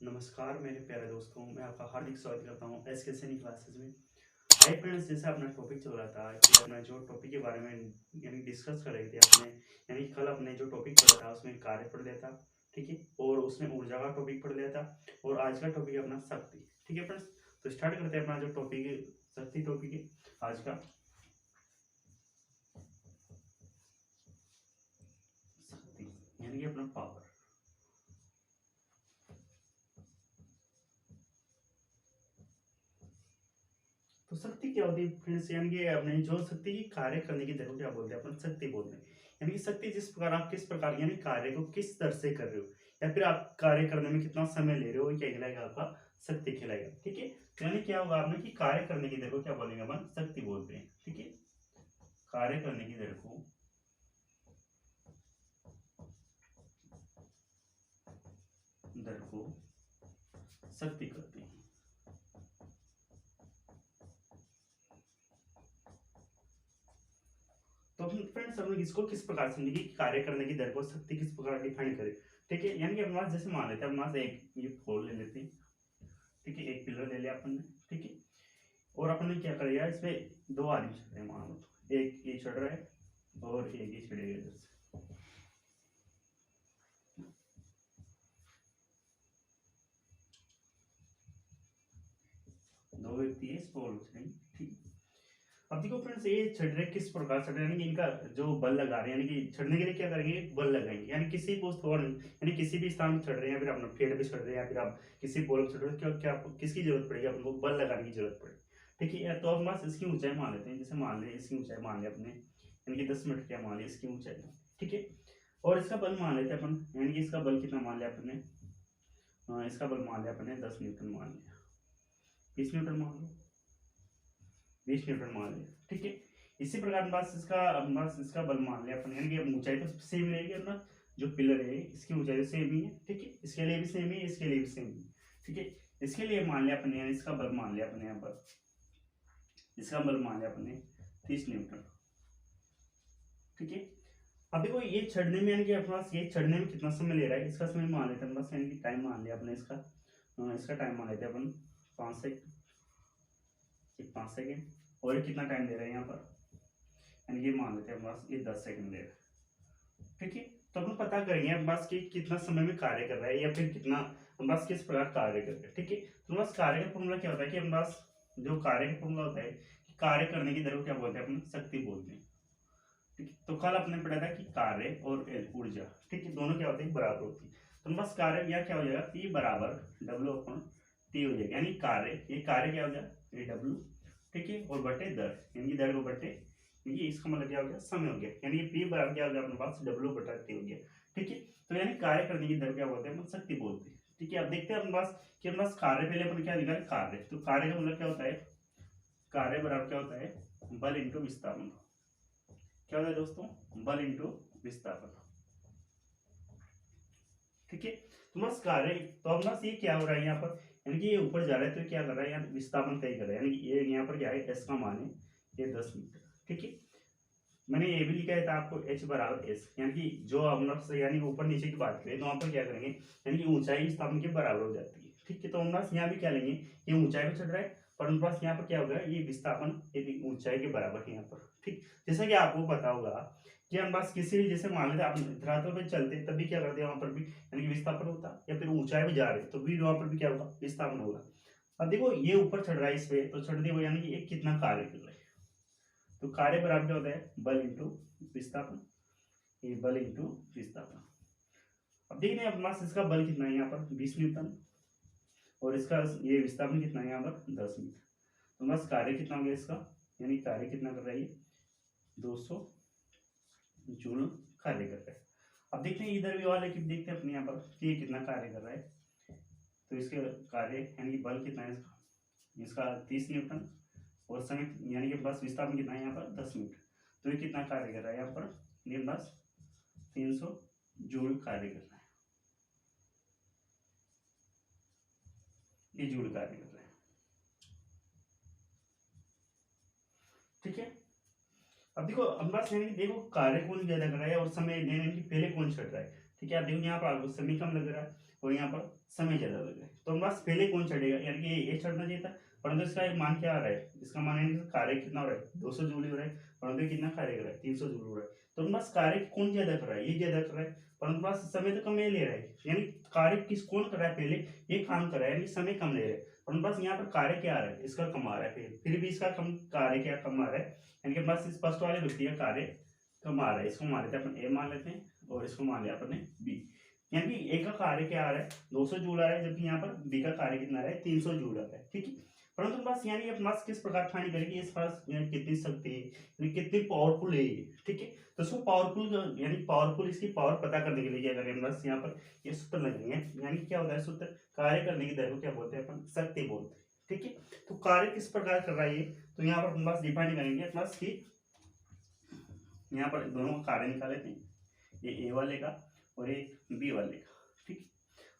नमस्कार मेरे प्यारे दोस्तों, मैं आपका हार्दिक स्वागत करता हूँ एस के सैनी क्लासेस में। हाय फ्रेंड्स, जैसे अपना टॉपिक चल रहा था कि अपना जो टॉपिक के बारे में यानी डिस्कस कर रहे थे अपने, यानी कल अपने जो टॉपिक पढ़ा था उसमें कार्य पढ़ लिया था, ठीक है, और उसमें ऊर्जा का टॉपिक पढ़ लिया था। और आज का टॉपिक है अपना शक्ति, ठीक है फ्रेंड्स। तो स्टार्ट करते हैं अपना जो टॉपिक है, शक्ति टॉपिक है आज का। शक्ति यानी कि अपना पावर। तो शक्ति क्या होती है फ्रेंड्स, यानी कि अपने जो शक्ति की कार्य करने की दर को क्या बोलते हैं, अपन शक्ति बोलते हैं। यानी कि शक्ति जिस प्रकार आप किस प्रकार यानी कार्य को किस दर से कर रहे हो, या फिर आप कार्य करने में कितना समय ले रहे हो, क्या कहलाएगा, आपका शक्ति कहलाएगा, ठीक है। यानी क्या होगा आपने कि कार्य करने की दर को क्या बोलेंगे, अपन शक्ति बोलते हैं, ठीक है। कार्य करने की दर को शक्ति कहते हैं। तो फ्रेंड्स हम लोग इसको किस प्रकार समझेंगे कि कार्य करने की दर को शक्ति किस प्रकार डिफाइन करें, ठीक है। यानी कि अपने पास जैसे मान लेते हैं, अपने पास एक ये फोल ले लेते हैं, ठीक है, एक पिलर ले लिया अपन ने, ठीक है। और अपन ने क्या कर दिया, इसमें दो आदमी चढ़ रहे हैं, मान लो तो एक ये चढ़ रहा है और एक ये चढ़ेगा इधर से। दो व्यक्ति है इस पोल पे चढ़ेंगे, ठीक है। अब देखो फ्रेंड्स, ये चढ़ रहे किस प्रकार चढ़ रहे हैं, यानी कि इनका जो बल लगा रहे हैं, यानी कि चढ़ने के लिए क्या करेंगे, बल लगाएंगे। यानी किसी पोस्ट और यानी किसी भी स्थान पर चढ़ रहे हैं, या फिर अपना पेड़ पे चढ़ रहे हैं, या फिर आप किसी पोल पर चढ़ रहे हो, क्या क्या आपको किसकी जरूरत पड़ेगी, आपको बल लगाने की जरूरत पड़ेगी, ठीक है। तो अब बस इसकी ऊंचाई मान लेते हैं, जैसे मान लें इसकी ऊंचाई मान लें अपने, यानी कि 10 मीटर क्या मान लिया इसकी ऊंचाई, ठीक है। और इसका बल मान लेते हैं अपन, यानी कि इसका बल कितना मान लिया अपने, इसका बल मान लिया अपने 10 न्यूटन मान लिया, 20 न्यूटन मान लो, 20 न्यूटन मान लिया, ठीक है। इसी प्रकार बस इसका बल मान लिया अपन, यानी कि ऊंचाई तो सेम रहेगी अपना, जो पिलर है इसकी ऊंचाई तो सेम ही है, ठीक है। इसके लिए भी सेम है, इसके लिए भी सेम है, ठीक है। इसके लिए मान लिया अपने, यानी इसका बल मान लिया अपने, यहाँ पर इसका बल मान लिया अपने 30 न्यूटन, ठीक है। अब देखो ये चढ़ने में, यानी कि अपने पास ये चढ़ने में कितना समय ले रहा है, इसका समय मान लेते हैं बस, यानी कि टाइम मान लिया अपने इसका, इसका टाइम मान लेते हैं अपन 5 सेकंड, 5 सेकंड। और ये कितना टाइम ले रहा है यहाँ पर, यानी कि मान लेते हैं बस ये 10 सेकंड ले रहा है, ठीक है। तो अपन पता करेंगे अब बस कि कितना समय में कार्य कर रहा है, या फिर कितना बस किस प्रकार कार्य कर रहा है, ठीक है। तो बस कार्य का फॉर्मूला क्या होता है कि हम बस जो कार्य का फॉर्मूला होता है कि कार्य करने की दर को क्या बोलते हैं, अपन शक्ति बोलते हैं, ठीक है। तो कल आपने पढ़ा था कि कार्य और ऊर्जा, ठीक है, दोनों क्या होते हैं, बराबर होती है। तो बस कार्य या क्या हो जाएगा, पी बराबर डब्ल्यू अपन टी हो जाएगा, यानी कार्य, ये कार्य क्या हो गया, ये डब्ल्यू, ठीक है, और बटे दर, यानी कि दर को बटे, ये इसका मतलब क्या हो गया, समय हो गया, यानी ये पी बराबर क्या हो गया अपने पास, डब्ल्यू बटा टी हो गया, ठीक है। तो यानी कार्य करने की दर क्या बोलते हैं, अपन शक्ति बोलते हैं, ठीक है। अब देखते हैं अपने पास कि अपने पास कार्य, पहले अपन क्या निकाले कार्य, तो कार्य का मतलब क्या होता है, कार्य बराबर क्या होता है, बल इंटू विस्थापन, क्या होता है दोस्तों, बल इंटू विस्थापन, ठीक है। तो बस कार्य, तो अब बस ये क्या हो रहा है यहाँ पर, यानी कि ये ऊपर जा रहा है, तो क्या कर रहा है, यहाँ विस्थापन तय कर रहा है, यानी कि ये यहाँ पर क्या है, एस का मान है ये 10 मीटर, ठीक है। मैंने ये भी लिखा था आपको एच बराबर एस, यानी कि जो हम लोग यानी ऊपर नीचे की बात करें तो वहां पर क्या करेंगे, यानी कि ऊंचाई विस्थापन के बराबर हो जाती है, ठीक है। तो हम बस यहाँ भी क्या लेंगे, ये ऊंचाई पे चढ़ रहा है, पर उनके पास यहाँ पर क्या होगा, ये विस्थापन ये ऊंचाई के बराबर है यहाँ पर, ठीक। जैसा कि आपको पता होगा कि हम बस किसी भी, जैसे मान लेते आप धरातल पे चलते तभी क्या करते हैं, वहां पर भी यानी कि विस्थापन होता, या फिर ऊंचाई पे जा रहे तो भी वहां पर भी क्या होगा, विस्थापन होगा। अब देखो ये ऊपर चढ़ रहा है इस पे, तो चढ़ने को यानी कि ये कितना कार्य कर रहा है, तो कार्य बराबर क्या होता है, बल इंटू विस्थापन, ये बल इंटू विस्थापन। अब देखते हैं अपने पास इसका बल कितना है यहाँ पर 20 न्यूटन, और इसका ये विस्थापन कितना है यहाँ पर 10 मीटर। तो बस कार्य कितना हो गया इसका, यानी कार्य कितना कर रहा है ये 200 जूल कार्य कर रहा है। अब देखते हैं इधर भी वाले की, देखते हैं अपने यहाँ पर कि ये कितना कार्य कर रहा है, तो इसके कार्य यानी कि बल कितना है इसका, 30 न्यूटन, और समय यानी कि बस विस्थापन कितना है यहाँ पर 10 मीटर। तो ये कितना कार्य कर रहा है यहाँ पर, ये बस 300 जूल कार्य कर रहा है, ये जूल कार्य कर रहा है, ठीक है। अब देखो अब बस यानी कि देखो कार्य कौन ज्यादा कर रहा है और समय यानी कि पहले कौन चढ़ रहा है, ठीक है। आप देखो यहाँ पर आपको समय कम लग रहा है और यहाँ पर समय ज्यादा लग रहा है, तो हमारे पास पहले कौन चढ़ेगा, यानी कि ये चढ़ना चाहिए था, परंतु इसका एक मान क्या आ रहा है, इसका मान यानी कि कार्य कितना हो रहा है 200 जूल हो रहा है, परंतु कितना कार्य कर रहा है 300 जूल हो रहा है। तो हमारे पास कार्य कौन ज्यादा कर रहा है, ये ज्यादा कर रहा है, परंतु पास समय तो कम ले रहा है, यानी कार्य किस कौन कर रहा है पहले, ये काम कर रहा है यानी समय कम ले रहा है, परंतु पास यहाँ पर कार्य क्या आ रहा है, इसका कम आ रहा है, फिर भी इसका कम कार्य क्या कम आ रहा है, यानी कि पास इस फर्स्ट वाले व्यक्ति का कार्य कम आ रहा है, इसको मान लेते हैं अपन ए मान लेते हैं और इसको मान लिया अपने बी, यानी कि ए का कार्य क्या आ रहा है 200 जूल आ रहा है, जबकि यहाँ पर बी का कार्य कितना आ रहा है 300 जूल आ रहा है, ठीक है। परंतु बस यानी अब मास किस प्रकार फाइंड करेंगे, इस पास कितनी शक्ति है, यानी कितनी पावरफुल है ये, ठीक है। तो इसको पावरफुल यानी पावरफुल इसकी पावर पता करने के लिए क्या करेंगे, बस यहाँ पर ये सूत्र लगेंगे, यानी क्या होता है सूत्र, कार्य करने की दर को क्या बोलते हैं अपन, शक्ति बोलते हैं, ठीक है। तो कार्य किस प्रकार कर रहा है ये, तो यहाँ पर हम बस डिफाइन करेंगे प्लस की, यहाँ पर दोनों का कार्य निकाल लेते हैं, ये ए वाले का और ये बी वाले का, ठीक।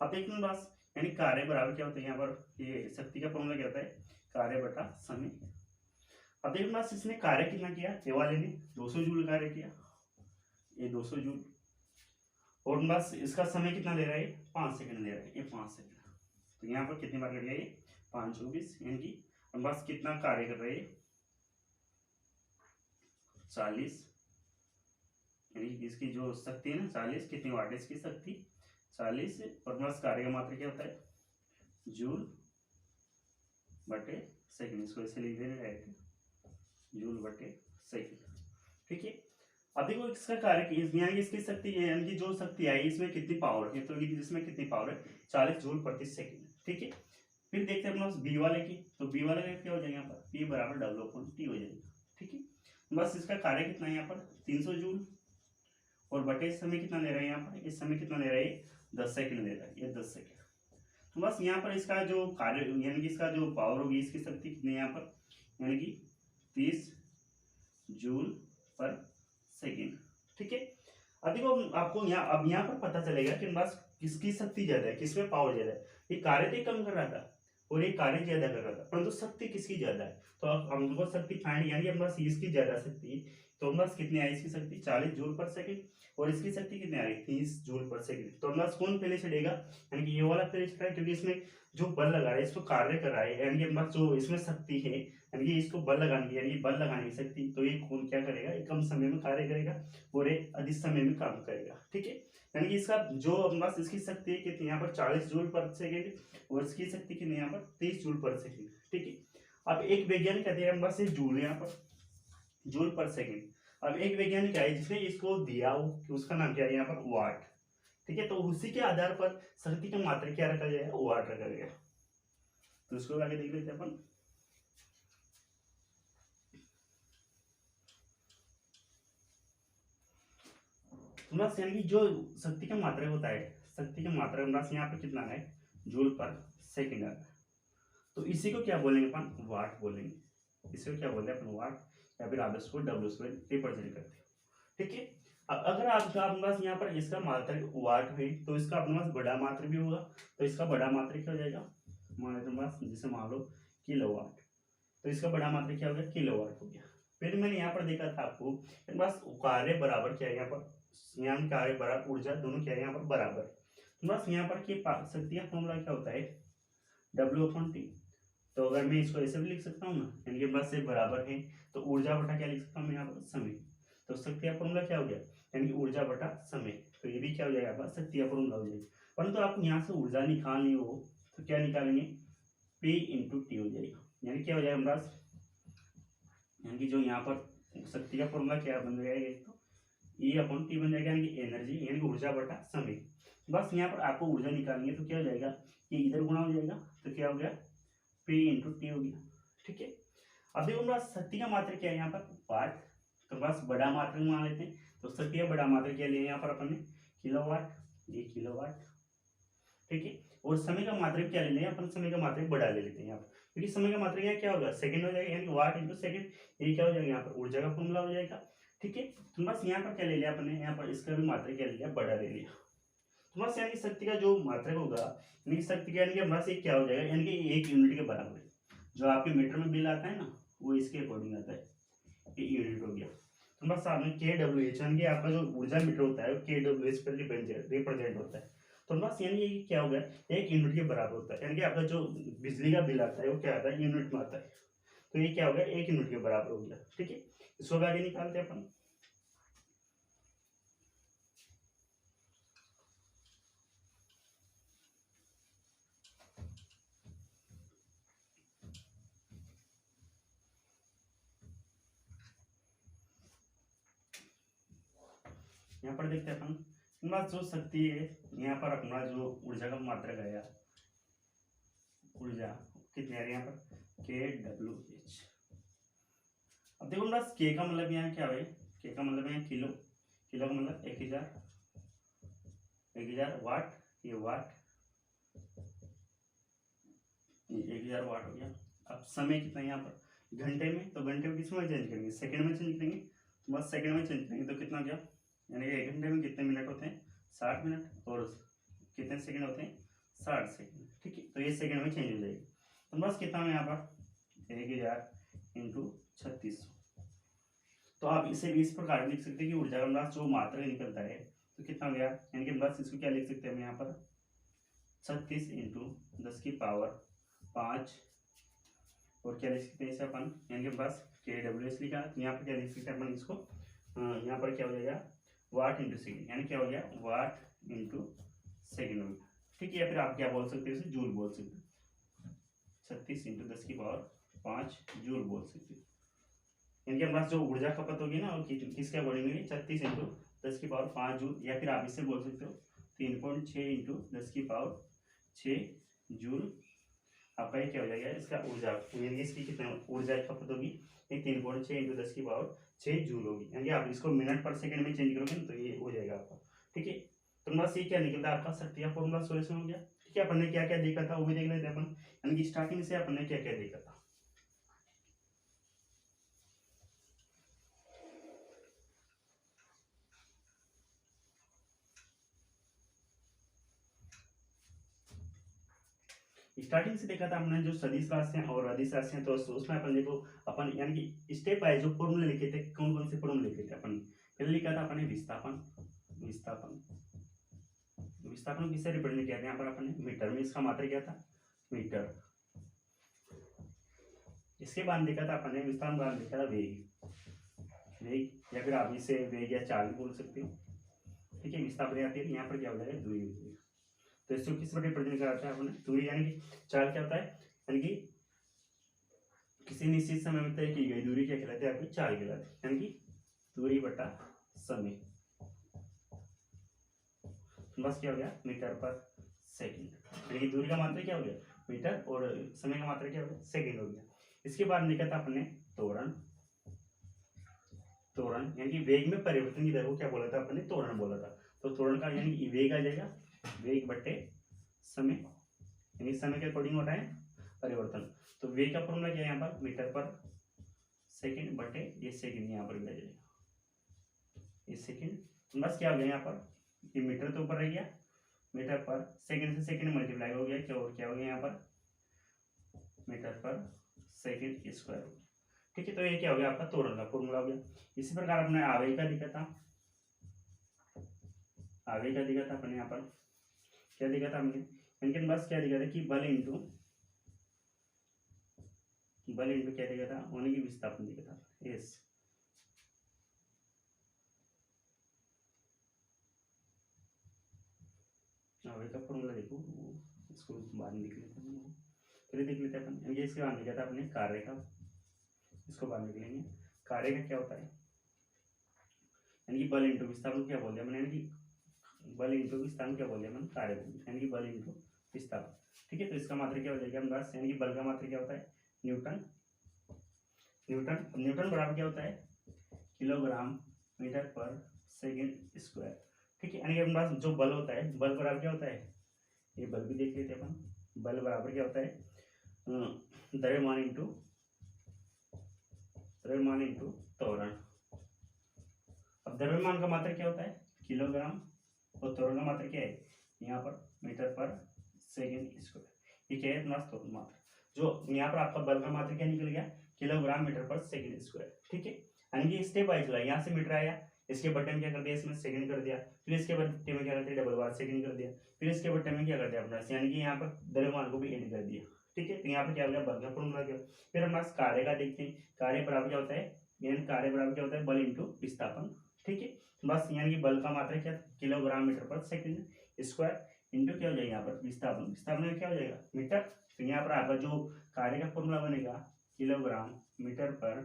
अब देखते हैं बस, यानी कार्य बराबर क्या होता है, यहाँ पर ये शक्ति का फॉर्मूला क्या होता है, कार्य बटा समय। अब देखो बस इसने कार्य कितना किया, ए वाले ने 200 जूल कार्य किया, ये 200 जूल, और बस इसका समय कितना ले रहा है, 5 सेकंड ले रहा है, ये 5 सेकंड, तो यहाँ पर कितनी बार कर दिया ये 5 24, यानी कि बस कितना कार्य कर रहा है 40, यानी इसकी जो शक्ति है ना 40, कितनी वाट है इसकी शक्ति 40, और बस कार्य का मात्रा क्या होता है जूल बटे सेकंड, इसको ऐसे लिख देना डायरेक्ट, जूल बटे सेकंड, ठीक है। अब देखो इसका कार्य यानी इसकी शक्ति यानी कि जो शक्ति आई इसमें कितनी पावर है, तो इसमें कितनी पावर है 40 जूल प्रति सेकंड, ठीक है। फिर देखते हैं अपना बी वाले की, तो बी वाले का क्या हो जाएगा यहाँ पर P बराबर W/T हो जाएगा, ठीक है। बस इसका कार्य कितना है यहाँ पर 300 जूल, और बटे समय कितना ले रहा है यहाँ पर, इस समय कितना ले रहा है 10 सेकंड ले रहा है, ये 10 सेकंड। तो बस यहाँ पर इसका जो कार्य यानी कि इसका जो पावर होगी इसकी शक्ति कितनी है यहाँ पर, यानी कि 30 जूल पर सेकंड, ठीक है। अब देखो आपको यहाँ पर पता चलेगा कि बस किसकी शक्ति ज्यादा है, किसमें पावर ज्यादा है, ये कार्य तो कम कर रहा था और ये कार्य ज्यादा कर रहा था, परंतु शक्ति किसकी ज्यादा है, तो अब हमको शक्ति फाइंड यानी हम बस इसकी ज्यादा शक्ति है, तो बस कितनी आई इसकी शक्ति 40 जूल पर सेकंड, और इसकी शक्ति कितनी आ रही 30 जूल पर सेकंड। तो बस कौन पहले चढ़ेगा, यानी कि ये वाला पहले चढ़ा है, क्योंकि इसमें जो बल लगा रहा है इसको कार्य कर रहा है, यानी कि बस जो इसमें शक्ति है यानी कि इसको बल लगाने की, यानी बल लगाने की शक्ति, तो ये कौन क्या करेगा, ये कम समय में कार्य करेगा और ये अधिक समय में काम करेगा, ठीक है। यानी कि इसका जो बस इसकी शक्ति है कितनी यहाँ पर 40 जूल पर सेकंड, और इसकी शक्ति कितनी यहाँ पर 30 जूल पर सेकंड, ठीक है। अब एक वैज्ञानिक कहते हैं बस ये जूल यहाँ पर जूल पर सेकंड। अब एक वैज्ञानिक है जिसने इसको दिया उसका नाम क्या है यहाँ पर वाट, ठीक है। तो उसी के आधार पर शक्ति की मात्रा क्या रखा जाएगा, वाट रखा गया। तो इसको आगे देख लेते हैं अपन, बस यानी कि जो शक्ति का मात्रा होता है, शक्ति का मात्रा बस यहाँ पर कितना है जूल पर सेकंड आता है, तो इसी को क्या बोलेंगे अपन वाट बोलेंगे, इसी को क्या बोलते हैं अपन वाट, या फिर आप इसको W से रिप्रेजेंट करते हो, ठीक है। अगर आपका अपने पास यहाँ पर इसका मात्रा वाट है तो इसका अपने पास बड़ा मात्रा भी होगा, तो इसका बड़ा मात्रा क्या हो जाएगा, मान लेते पास जैसे मान लो किलोवाट, तो इसका बड़ा मात्रा क्या हो गया किलोवाट हो गया। फिर मैंने यहाँ पर देखा था आपको बस कार्य बराबर क्या है यहाँ पर, यहाँ कार्य बराबर ऊर्जा दोनों क्या है यहाँ पर बराबर, बस यहाँ पर की शक्ति का फॉर्मूला क्या होता है W/T। तो अगर मैं इसको ऐसे भी लिख सकता हूँ ना, यानी कि बस ये बराबर है, तो ऊर्जा बटा क्या लिख सकता हूँ यहाँ पर समय, तो शक्ति का फॉर्मूला क्या हो गया यानी कि ऊर्जा बटा समय, तो ये भी क्या हो जाएगा बस शक्ति का फॉर्मूला हो जाएगा। परंतु आपको यहाँ से ऊर्जा निकालनी हो तो क्या निकालेंगे P/T हो जाएगा, यानी क्या हो जाएगा हमारे पास, यानी कि जो यहाँ पर शक्ति का फॉर्मूला क्या बन जाएगा तो E/T बन जाएगा, यानी कि एनर्जी यानी कि ऊर्जा बटा समय। बस यहाँ पर आपको ऊर्जा निकालनी है तो क्या हो जाएगा ये इधर गुणा हो जाएगा, तो क्या हो गया P/T हो गया, ठीक है। अब देखो हमारा शक्ति का मात्रा क्या है यहाँ पर वाट, तो बस बड़ा मात्रा मान लेते हैं, तो शक्ति का बड़ा मात्रा क्या लिया यहाँ पर अपन ने किलोवाट, ये किलोवाट, ठीक है। और समय का मात्रा क्या ले लें अपन, समय का मात्रा बड़ा ले लेते हैं यहाँ पर, क्योंकि समय का मात्रा क्या होगा सेकंड हो जाएगा, यानी वाट इंटू सेकंड, ये क्या हो जाएगा यहाँ पर ऊर्जा का फॉर्मूला हो जाएगा, ठीक है। तो बस यहाँ पर क्या ले लिया अपने, यहाँ पर इसका भी मात्रा क्या ले लिया बड़ा ले लिया, तो बस यानी शक्ति का जो मात्रा होगा यानी शक्ति का यानी कि बस एक क्या हो जाएगा यानी कि 1 यूनिट के बराबर है, जो आपके मीटर में बिल आता है ना वो इसके अकॉर्डिंग आता है, ये यूनिट हो गया। तो बस आपने KWH यानी कि आपका जो ऊर्जा मीटर होता है KWH पर रिप्रेजेंट होता है, तो बस यानी ये क्या हो गया, 1 यूनिट के बराबर होता है, यानी कि आपका जो बिजली का बिल आता है वो क्या आता है, यूनिट में आता है। तो ये क्या हो गया, 1 यूनिट के बराबर हो गया। ठीक है, इसको आगे निकालते हैं अपन। यहाँ पर देखते हैं अपन, हमारा जो शक्ति है, यहाँ पर अपना जो ऊर्जा का मात्रक है यार, ऊर्जा कितनी आ रही है यहाँ पर, kWh। अब देखो बस के का मतलब यहाँ क्या है, के का मतलब यहाँ किलो, किलो का मतलब 1000 वाट, ये वाट, ये 1000 वाट हो गया। अब समय कितना है यहाँ पर, घंटे में, तो घंटे में किसमें चेंज करेंगे, सेकंड में चेंज करेंगे, तो बस सेकंड में चेंज करेंगे तो कितना गया, यानी कि 1 घंटे में कितने मिनट होते हैं, 60 मिनट, और कितने सेकंड होते हैं, 60 सेकंड। ठीक है, तो ये सेकंड में चेंज हो जाएगी। तो बस कितना है यहाँ पर, 1000 इंटू 3600। तो आप इसे भी इस प्रकार लिख सकते हैं कि ऊर्जा का अंदाज जो मात्रा निकलता है तो कितना गया, यानी कि बस इसको क्या लिख सकते हैं हम यहाँ पर, 36 इंटू 10 की पावर 5, और क्या लिख सकते हैं इसे अपन, यानी कि बस kWh लिखा, तो यहाँ पर क्या लिख सकते हैं अपन इसको, यहाँ पर क्या हो जाएगा, वाट इंटू सेकेंड, यानी क्या हो गया, वाट इंटू सेकेंड हो गया। ठीक है, या फिर आप क्या बोल सकते हो, इसे जूल बोल सकते हो, 36 इंटू 10 की पावर 5 जूल बोल सकते हो। यानी कि हमारे पास जो ऊर्जा खपत होगी ना, वो किसके अकॉर्डिंग होगी, 36 इंटू 10 की पावर 5 जूल, या फिर आप इसे बोल सकते हो 3.6 इंटू 10 की पावर 6 जूल। आपका ये क्या हो जाएगा, इसका ऊर्जा, यानी इसकी कितना ऊर्जा खपत होगी, ये 3.6 इंटू 10 की पावर 6 जूल होगी। यानी आप इसको मिनट पर सेकंड में चेंज करोगे ना, तो ये हो जाएगा आपका। ठीक है, तो बस ये क्या निकलता है आपका, शक्ति का फॉर्मूला सॉल्यूशन हो गया। ठीक है, अपन ने क्या क्या देखा था वो भी देख लेते हैं अपन, यानी कि स्टार्टिंग से अपन ने क्या क्या देखा था। स्टार्टिंग से देखा था हमने जो सदिश राशियां और अदिश राशियां, तो उसमें अपन देखो, अपन यानी कि स्टेप बाय जो फॉर्मूले लिखे थे, कौन कौन से फॉर्मूले लिखे थे अपन, पहले लिखा था अपन ने विस्थापन, विस्थापन, विस्थापन किससे रिप्रेजेंट किया था, यहाँ पर अपन ने मीटर में, इसका मात्रक क्या था, मीटर। इसके बाद देखा था अपन ने विस्थापन, बाद देखा था वेग, वेग, या फिर आप इसे वेग या चाल बोल सकते हो। ठीक है, विस्थापन आती है, यहाँ पर क्या हो जाएगा, दूरी हो जाएगा। तो इसको किस पर रिप्रेजेंट कराता है अपन, दूरी, यानी कि चाल क्या होता है, यानी कि किसी निश्चित समय में तय की गई दूरी क्या कहलाती है, आपकी चाल कहलाती है, यानी कि दूरी बटा समय। बस क्या हो गया, मीटर पर सेकंड, यानी कि दूरी का मात्रा क्या हो गया, मीटर, और समय का मात्रा क्या हो गया, सेकंड हो गया। इसके बाद लिखा था अपने त्वरण, त्वरण यानी कि वेग में परिवर्तन की दर को क्या बोला था अपने, त्वरण बोला था। तो त्वरण का यानी कि वेग आ जाएगा, वेग बटे समय, यानी समय के अकॉर्डिंग हो रहा है परिवर्तन। तो वेग का फॉर्मूला क्या है यहाँ पर, मीटर पर सेकंड बटे ये सेकंड, यहाँ पर भी आ जाएगा ये सेकंड। बस क्या हो गया यहाँ पर, ये मीटर तो ऊपर रह गया, मीटर पर सेकंड से सेकंड मल्टीप्लाई हो गया, क्या और क्या हो गया यहाँ पर, मीटर पर सेकंड स्क्वायर हो गया। ठीक है, तो ये क्या हो गया आपका त्वरण का फॉर्मूला हो गया। इसी प्रकार अपने आवेग का दिखा था, आवेग का दिखा था अपने यहाँ पर, क्या दिखा था हमने, इनके पास क्या दिखा था कि बल इंटू क्या दिखा था, होने की विस्थापन दिखा था, एस। आवेग का फॉर्मूला देखो, इसको बाद में लिख लेते हैं, पहले देख लेते हैं अपन, यानी इसके बाद लिखा था अपने कार्य का, इसको बाद में लिख लेंगे। कार्य का क्या होता है, यानी कि बल इंटू विस्थापन क्या बोल दिया मैंने, यानी कि बल इंटू विस्थापन क्या बोल दिया मैंने, कार्य बोल दिया, यानी कि बल इंटू विस्थापन। ठीक है, तो इसका मात्रा क्या हो जाएगा हम बस, यानी कि बल का मात्रा क्या होता है, न्यूटन, न्यूटन, न्यूटन बराबर क्या होता है, किलोग्राम मीटर पर सेकंड स्क्वायर। ठीक है, यानी कि हमारे पास जो बल होता है, बल बराबर क्या होता है, ये बल भी देख लेते हैं अपन, बल बराबर क्या होता है, द्रव्यमान इंटू त्वरण। अब द्रव्यमान का मात्रा क्या होता है, किलोग्राम, और त्वरण का मात्रा क्या है, यहाँ पर मीटर पर सेकंड स्क्वायर। ये क्या है अपना त्वरण मात्रा, जो यहाँ पर आपका बल का मात्रा क्या निकल गया, किलोग्राम मीटर पर सेकंड स्क्वायर। ठीक है, यानी कि स्टेप वाइज हुआ, यहाँ से मीटर आया, इसके बट्टे में क्या कर दिया, इसमें सेकंड कर दिया, फिर इसके बट्टे में क्या करते हैं, डबल बार सेकंड कर दिया, फिर इसके बट्टे में क्या कर दिया अपना, यानी कि यहाँ पर द्रव्यमान को भी ऐड कर दिया। ठीक है, तो यहाँ पर क्या हो गया, बल का फॉर्मूला गया। फिर हम कार्य का देखते हैं, कार्य बराबर क्या होता है, यानी कार्य बराबर क्या होता है, बल इंटू विस्थापन। ठीक है, बस यानी कि बल का मात्रा क्या, किलोग्राम मीटर पर सेकंड स्क्वायर इंटू क्या हो जाएगा यहाँ पर विस्थापन, विस्थापन में क्या हो जाएगा मीटर। तो यहाँ पर आपका जो कार्य का फॉर्मूला बनेगा किलोग्राम मीटर पर,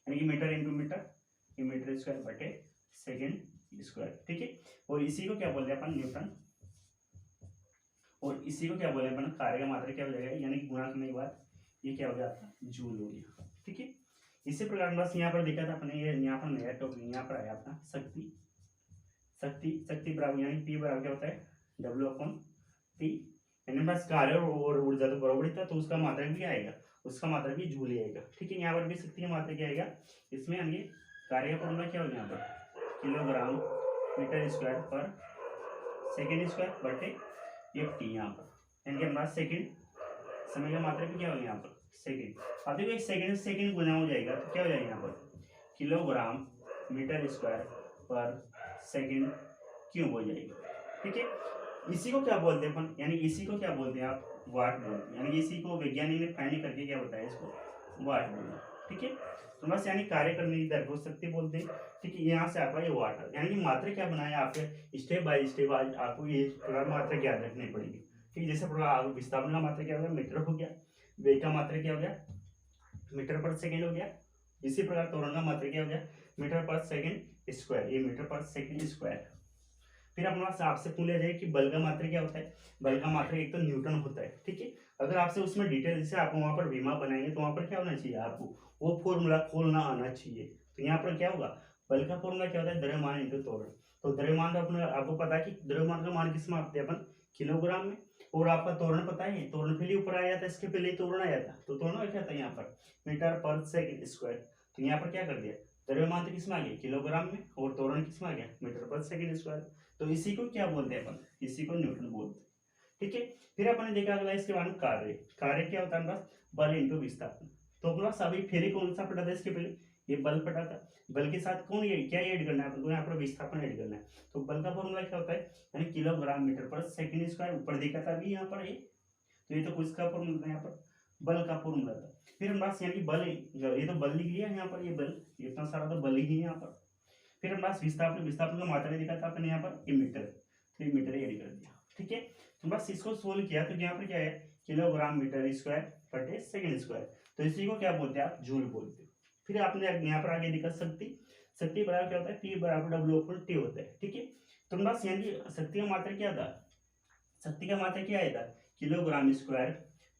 यानी कि मीटर इंटू मीटर, ये मीटर स्क्वायर बटे सेकंड स्क्वायर। ठीक है, और इसी को क्या बोलते हैं अपन, न्यूटन, और इसी को क्या बोले अपन, कार्य का मात्रा क्या हो जाएगा, यानी कि गुणा करने के बाद ये क्या हो गया आपका, जूल हो गया। ठीक है, इसी प्रकार बस यहाँ पर देखा था अपने, ये यहाँ पर नया टॉपिक यहाँ पर आया अपना शक्ति, शक्ति, शक्ति बराबर यानी पी बराबर क्या होता है, डब्ल्यू अपॉन टी, यानी बस कार्य और ऊर्जा तो बराबर ही था, तो उसका मात्रक भी आएगा, उसका मात्रक भी जूल ही आएगा। ठीक है, यहाँ पर भी शक्ति का मात्रक क्या आएगा, इसमें यानी कार्य का फॉर्मूला क्या होगा यहाँ पर, किलोग्राम मीटर स्क्वायर पर सेकेंड स्क्वायर बटे एक टी, यहाँ पर यानी कि हमारा सेकंड समय का मात्रा भी क्या होगा यहाँ पर सेकंड। अब देखो सेकंड से सेकंड गुना हो जाएगा तो क्या हो जाएगा यहाँ पर, किलोग्राम मीटर स्क्वायर पर सेकंड क्यूब हो जाएगा। ठीक है, इसी को क्या बोलते हैं अपन, यानी इसी को क्या बोलते हैं आप, वाट बोलते हैं, यानी इसी को वैज्ञानिक ने फाइंड करके क्या बताया, इसको वाट बोलते हैं। ठीक है, तो बस यानी कार्य करने की दर को शक्ति बोलते हैं। ठीक है, यहाँ से आपका ये वाट, यानी कि मात्रा क्या बनाया आपके, स्टेप बाय स्टेप आज आपको ये प्रकार मात्रा याद रखनी पड़ेगी। ठीक है, जैसे प्रकार विस्थापन का मात्रा क्या हो गया, मीटर हो गया, वेग का मात्रा क्या हो गया, मीटर पर सेकेंड हो गया, इसी प्रकार त्वरण का मात्रा क्या हो गया, मीटर पर सेकेंड स्क्वायर, ये मीटर पर सेकेंड स्क्वायर। फिर अपने पास आपसे पूछा जाए कि बल का मात्रा क्या होता है, बल का मात्रा एक तो न्यूटन होता है। ठीक है, अगर आपसे उसमें डिटेल जैसे आप वहाँ पर विमा बनाएंगे तो वहाँ पर क्या होना चाहिए, आपको वो फॉर्मूला खोलना आना चाहिए। तो यहाँ पर क्या होगा, बल का फॉर्मूला क्या होता है, द्रव्यमान इंटू त्वरण। तो द्रव्यमान अपने आपको पता है कि द्रव्यमान का मान किस में मापते हैं अपन, किलोग्राम में, और आपका त्वरण पता है, त्वरण पहले ऊपर आया था, इसके पहले त्वरण आया था, तो त्वरण क्या था यहाँ पर मीटर पर सेकेंड स्क्वायर। तो यहाँ पर क्या कर दिया, द्रव्यमान तो किसमें आ गया, किलोग्राम में, और त्वरण किसमें आ गया, मीटर पर सेकेंड स्क्वायर। तो इसी को क्या बोलते हैं अपन, इसी को न्यूटन बोलते हैं। ठीक है, फिर अपन ने देखा अगला इसके बाद में कार्य, कार्य क्या होता है बस बल इंटू विस्थापन। तो अपना अभी फिर कौन सा पटा था इसके पहले, ये बल पटा था, बल के साथ कौन ये क्या ऐड करना है अपन को, यहाँ पर विस्थापन ऐड करना है। तो बल का फॉर्मूला क्या होता है, यानी किलोग्राम मीटर पर सेकंड स्क्वायर, ऊपर देखा था अभी यहाँ पर ये, तो ये तो किसका फॉर्मूला था, यहाँ पर बल का फॉर्मूला था। फिर हम बात यानी कि बल, ये तो बल लिख लिया यहाँ पर, ये बल इतना सारा तो बल ही है यहाँ पर। फिर हमारे पास विस्थापन, विस्थापन का मात्रा देखा था अपने यहाँ पर ये मीटर, तो ये मीटर ऐड कर दिया। ठीक है, तो बस इसको सोल्व किया तो यहाँ पर क्या है, किलोग्राम मीटर स्क्वायर बटे सेकंड स्क्वायर, तो इसी को क्या बोलते हैं आप, जूल बोलते हैं। फिर आपने यहाँ पर आगे देखा शक्ति, शक्ति बराबर क्या होता है, पी बराबर डब्ल्यू अपॉन टी होता है। ठीक है, तो बस यानी शक्ति का मात्रा क्या था, शक्ति का मात्रा क्या आया था, kilogram square,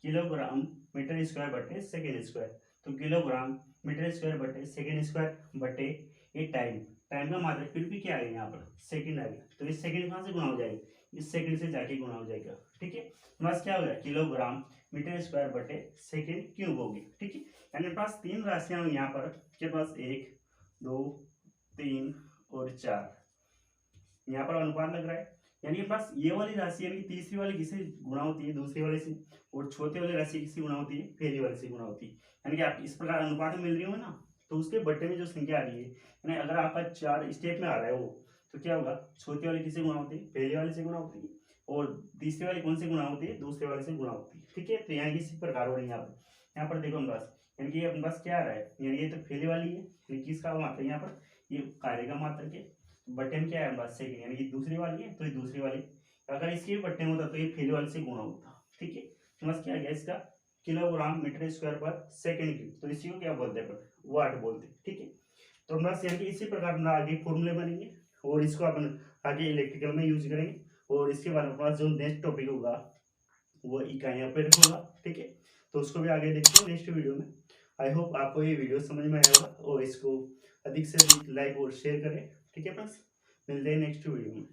kilogram metre square बटे सेकंड स्क्वायर। तो किलोग्राम मीटर स्क्वायर बटे सेकंड स्क्वायर बटे ये टाइम, टाइम का मात्रा फिर भी क्या आ गया यहाँ पर सेकंड आ गया, तो इस सेकंड कहाँ से गुणा हो जाएगा, इस सेकंड से जाके गुणा हो जाएगा। ठीक है, बस क्या हो गया, किलोग्राम मीटर स्क्वायर बटे सेकंड क्यूब हो गया। ठीक है, यानी पास तीन राशियां यहाँ पर के पास 1 2 3 और 4, यहाँ पर अनुपात लग रहा है, यानी बस ये वाली राशि यानी तीसरी वाली किससे गुणा होती है, दूसरी वाले से, और चौथे वाली राशि किससे गुणा होती है, पहली वाले से गुणा होती है। यानी कि आप इस प्रकार अनुपात में मिल रही हो ना, तो उसके बट्टे में जो संख्या आ रही है, यानी अगर आपका 4 स्टेप में आ रहा है वो, तो क्या होगा, चौथी वाली किससे गुणा होती है, पहले वाले से गुणा होती है, और तीसरी वाली कौन से गुणा होती है, दूसरे वाले से गुणा होती है। ठीक है, तो यानी इसी प्रकार हो रही है यहाँ पर देखो बस, यानी कि अपने पास क्या आ रहा है, यानी ये तो पहले वाली है, यानी किसका मात्रा यहाँ पर, ये कार्य का मात्रा के बट्टे में क्या है बस सेकंड, यानी कि दूसरी वाली है तो ये दूसरी वाली, अगर इसके भी बट्टे में होता तो ये पहले वाले से गुणा होता। ठीक है, तो बस क्या गया इसका, किलोग्राम मीटर स्क्वायर पर सेकंड क्यूब, तो इसी को क्या बोलते हैं अपन, वाट बोलते हैं। ठीक है, तो बस यानी कि इसी प्रकार अपना आगे फॉर्मूले बनेंगे, और इसको अपन आगे इलेक्ट्रिकल में यूज करेंगे, और इसके बाद अपने पास जो नेक्स्ट टॉपिक होगा वो इकाइयां पर होगा। ठीक है, तो उसको भी आगे देखते हैं नेक्स्ट वीडियो में। आई होप आपको ये वीडियो समझ में आया होगा, और इसको अधिक से अधिक लाइक और शेयर करें। ठीक है फ्रेंड्स, मिलते हैं नेक्स्ट वीडियो में।